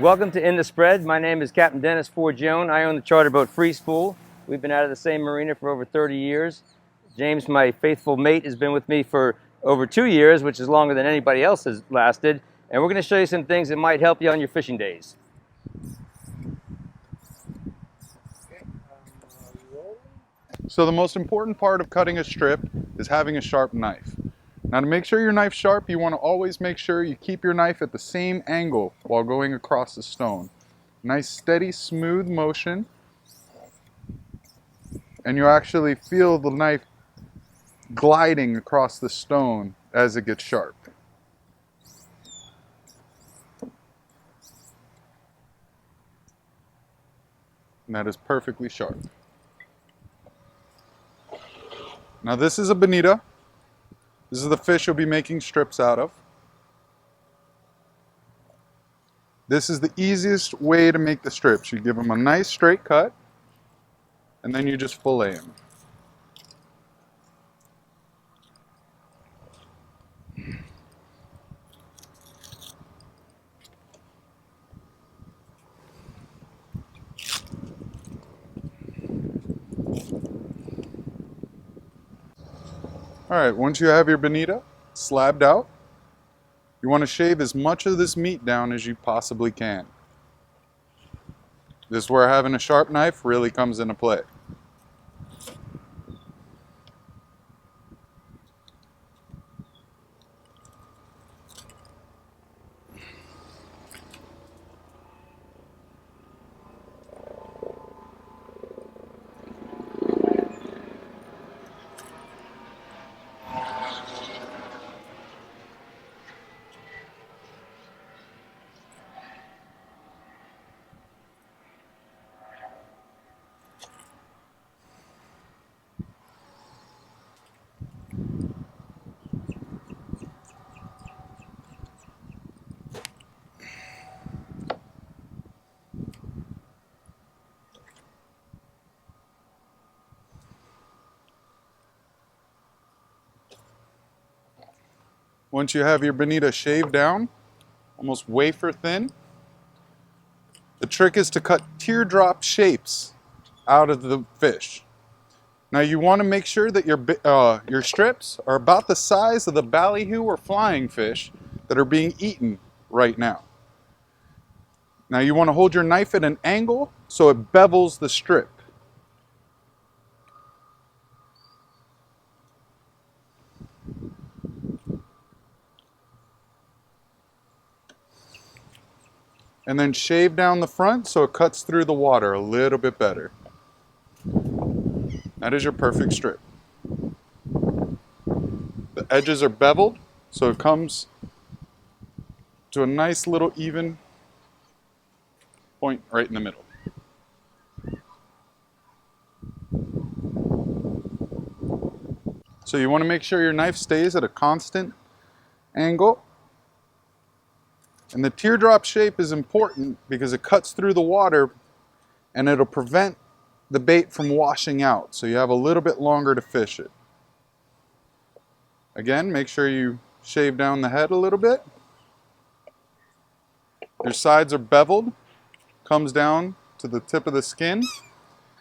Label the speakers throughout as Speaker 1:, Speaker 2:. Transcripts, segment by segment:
Speaker 1: Welcome to In the Spread. My name is Captain Dennis Forgione. I own the charter boat Free Spool. We've been out of the same marina for over 30 years. James, my faithful mate, has been with me for over 2 years, which is longer than anybody else has lasted. And we're going to show you some things that might help you on your fishing days.
Speaker 2: So the most important part of cutting a strip is having a sharp knife. Now, to make sure your knife's sharp, you want to always make sure you keep your knife at the same angle while going across the stone. Nice, steady, smooth motion. And you actually feel the knife gliding across the stone as it gets sharp. And that is perfectly sharp. Now this is a bonito. This is the fish you'll be making strips out of. This is the easiest way to make the strips. You give them a nice straight cut, and then you just fillet them. All right, once you have your bonito slabbed out, you want to shave as much of this meat down as you possibly can. This is where having a sharp knife really comes into play. Once you have your bonito shaved down, almost wafer thin, the trick is to cut teardrop shapes out of the fish. Now you want to make sure that your strips are about the size of the ballyhoo or flying fish that are being eaten right now. Now you want to hold your knife at an angle so it bevels the strip. And then shave down the front so it cuts through the water a little bit better. That is your perfect strip. The edges are beveled so it comes to a nice little even point right in the middle. So you want to make sure your knife stays at a constant angle. And the teardrop shape is important because it cuts through the water and it'll prevent the bait from washing out, so you have a little bit longer to fish it. Again, make sure you shave down the head a little bit. Your sides are beveled, comes down to the tip of the skin.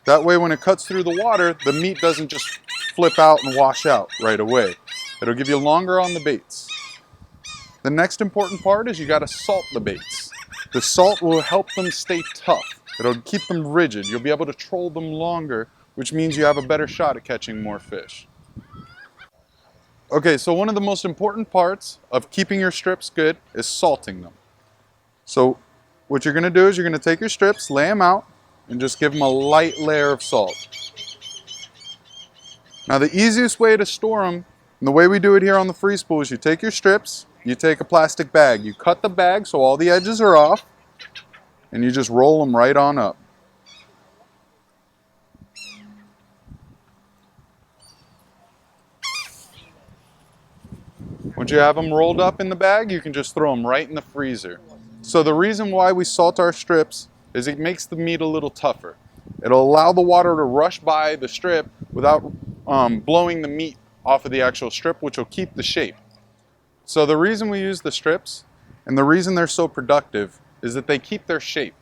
Speaker 2: That way when it cuts through the water, the meat doesn't just flip out and wash out right away. It'll give you longer on the baits. The next important part is you got to salt the baits. The salt will help them stay tough. It'll keep them rigid. You'll be able to troll them longer, which means you have a better shot at catching more fish. Okay, so one of the most important parts of keeping your strips good is salting them. So what you're going to do is you're going to take your strips, lay them out, and just give them a light layer of salt. Now the easiest way to store them, and the way we do it here on the Free Spool, is you take your strips, you take a plastic bag, you cut the bag so all the edges are off, and you just roll them right on up. Once you have them rolled up in the bag, you can just throw them right in the freezer. So the reason why we salt our strips is it makes the meat a little tougher. It'll allow the water to rush by the strip without blowing the meat off of the actual strip, which will keep the shape. So the reason we use the strips and the reason they're so productive is that they keep their shape.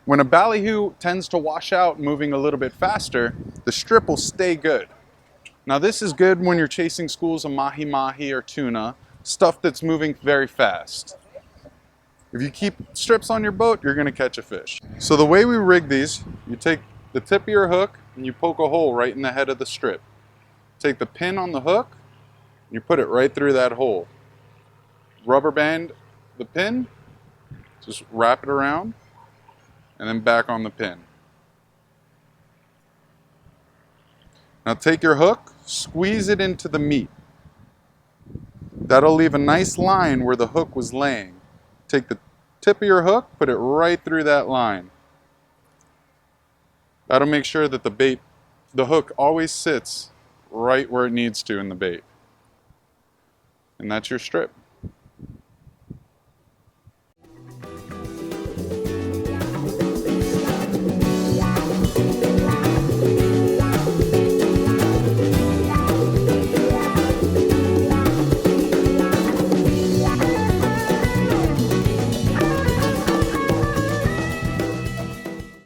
Speaker 2: When a ballyhoo tends to wash out moving a little bit faster, the strip will stay good. Now this is good when you're chasing schools of mahi-mahi or tuna, stuff that's moving very fast. If you keep strips on your boat, you're gonna catch a fish. So the way we rig these, you take the tip of your hook and you poke a hole right in the head of the strip. Take the pin on the hook, and you put it right through that hole. Rubber band the pin, just wrap it around, and then back on the pin. Now take your hook, squeeze it into the meat. That'll leave a nice line where the hook was laying. Take the tip of your hook, put it right through that line. That'll make sure that the hook always sits right where it needs to in the bait. And that's your strip.